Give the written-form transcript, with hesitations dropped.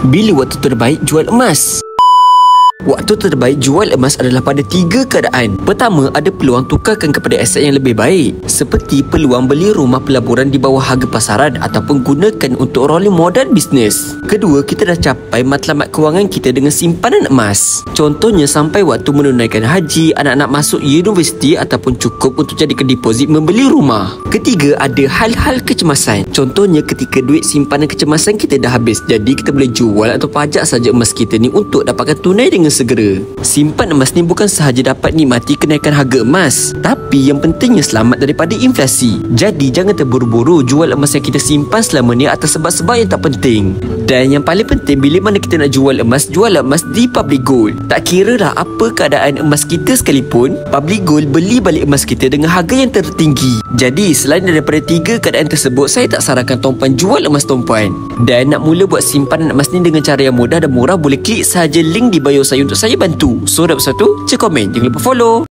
Bila waktu terbaik jual emas? Waktu terbaik jual emas adalah pada 3 keadaan. Pertama, ada peluang tukarkan kepada aset yang lebih baik, seperti peluang beli rumah pelaburan di bawah harga pasaran ataupun gunakan untuk rolling modal bisnes. Kedua, kita dah capai matlamat kewangan kita dengan simpanan emas. Contohnya sampai waktu menunaikan haji, anak-anak masuk universiti ataupun cukup untuk jadikan deposit membeli rumah. Ketiga, ada hal-hal kecemasan. Contohnya ketika duit simpanan kecemasan kita dah habis, jadi kita boleh jual atau pajak saja emas kita ni untuk dapatkan tunai dengan segera. Simpan emas ni bukan sahaja dapat nikmati kenaikan harga emas, tapi yang pentingnya selamat daripada inflasi. Jadi jangan terburu-buru jual emas yang kita simpan selama ni atas sebab-sebab yang tak penting. Dan yang paling penting, bila mana kita nak jual emas di public gold. Tak kira lah apa keadaan emas kita sekalipun, public gold beli balik emas kita dengan harga yang tertinggi. Jadi selain daripada 3 keadaan tersebut, saya tak sarankan tuan-puan jual emas tuan-puan. Dan nak mula buat simpanan emas ni dengan cara yang mudah dan murah, boleh klik sahaja link di bio saya untuk saya bantu. So dah bersatu, cek komen, jangan lupa follow.